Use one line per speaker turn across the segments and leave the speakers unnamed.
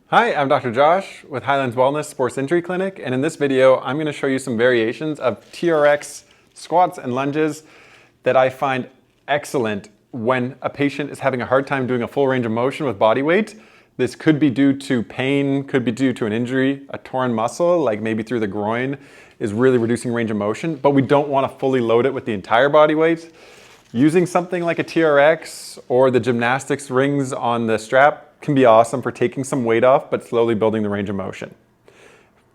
Hi, I'm Dr. Josh with Highlands Wellness Sports Injury Clinic, and in this video I'm going to show you some variations of TRX squats and lunges that I find excellent when a patient is having a hard time doing a full range of motion with body weight. This could be due to pain, could be due to an injury, a torn muscle, like maybe through the groin, is really reducing range of motion, but we don't want to fully load it with the entire body weight. Using something like a TRX or the gymnastics rings on the strap can be awesome for taking some weight off, but slowly building the range of motion.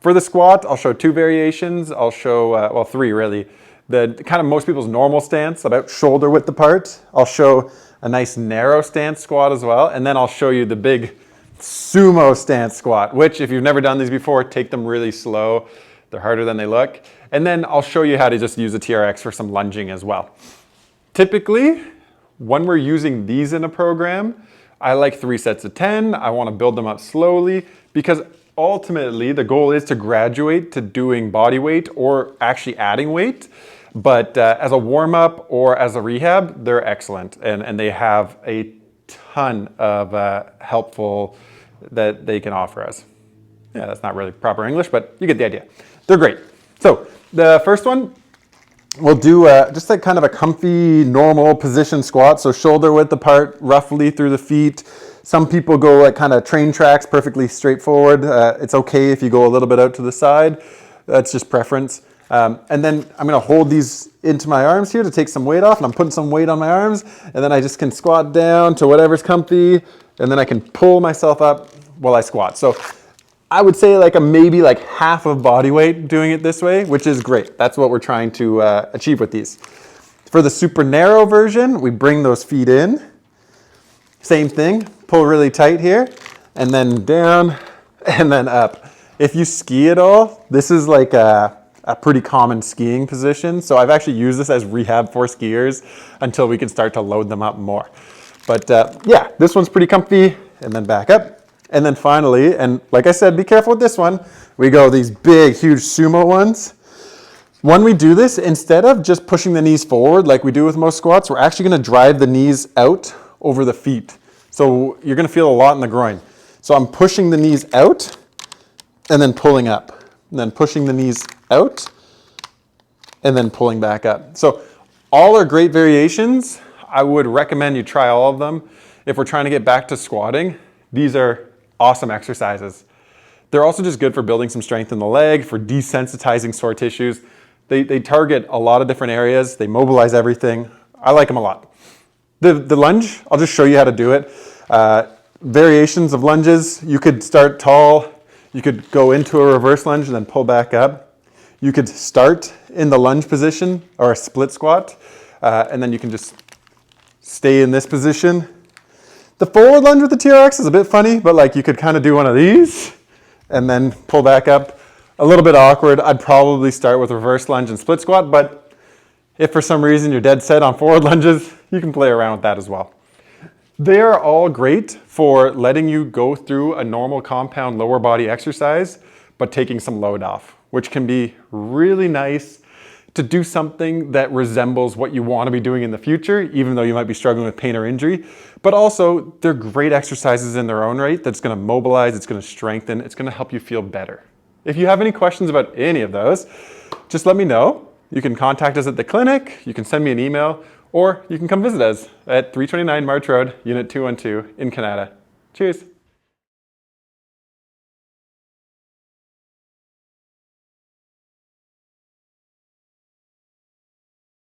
For the squat, I'll show two variations. I'll show, well, three really. The kind of most people's normal stance, about shoulder width apart. I'll show a nice narrow stance squat as well. And then I'll show you the big sumo stance squat, which if you've never done these before, take them really slow. They're harder than they look. And then I'll show you how to just use a TRX for some lunging as well. Typically, when we're using these in a program, I like 3 sets of 10. I want to build them up slowly because ultimately the goal is to graduate to doing body weight or actually adding weight. But as a warm up or as a rehab, they're excellent and they have a ton of helpful that they can offer us. Yeah, that's not really proper English, but you get the idea. They're great. So the first one, we'll do just like kind of a comfy, normal position squat. So shoulder width apart, roughly through the feet. Some people go like kind of train tracks, perfectly straightforward. It's okay if you go a little bit out to the side. That's just preference. And then I'm gonna hold these into my arms here to take some weight off, and I'm putting some weight on my arms, and then I just can squat down to whatever's comfy, and then I can pull myself up while I squat. So I would say like maybe like half of body weight doing it this way, which is great. That's what we're trying to achieve with these. For the super narrow version, we bring those feet in. Same thing, pull really tight here, and then down, and then up. If you ski at all, this is like a pretty common skiing position. So I've actually used this as rehab for skiers until we can start to load them up more. But yeah, this one's pretty comfy, and then back up. And then finally, and like I said, be careful with this one, we go these big, huge sumo ones. When we do this, instead of just pushing the knees forward like we do with most squats, we're actually gonna drive the knees out over the feet. So you're gonna feel a lot in the groin. So I'm pushing the knees out and then pulling up. And then pushing the knees out and then pulling back up. So all are great variations. I would recommend you try all of them. If we're trying to get back to squatting, these are awesome exercises. They're also just good for building some strength in the leg, for desensitizing sore tissues. They target a lot of different areas. They mobilize everything. I like them a lot. The lunge, I'll just show you how to do it. Variations of lunges, you could start tall. You could go into a reverse lunge and then pull back up. You could start in the lunge position or a split squat, and then you can just stay in this position. The forward lunge with the TRX is a bit funny, but like you could kind of do one of these and then pull back up. A little bit awkward. I'd probably start with reverse lunge and split squat, but if for some reason you're dead set on forward lunges, you can play around with that as well. They are all great for letting you go through a normal compound lower body exercise, but taking some load off, which can be really nice to do something that resembles what you want to be doing in the future, even though you might be struggling with pain or injury. But also, they're great exercises in their own right that's going to mobilize, it's going to strengthen, it's going to help you feel better. If you have any questions about any of those, just let me know. You can contact us at the clinic, you can send me an email, or you can come visit us at 329 March Road, Unit 212 in Canada. Cheers.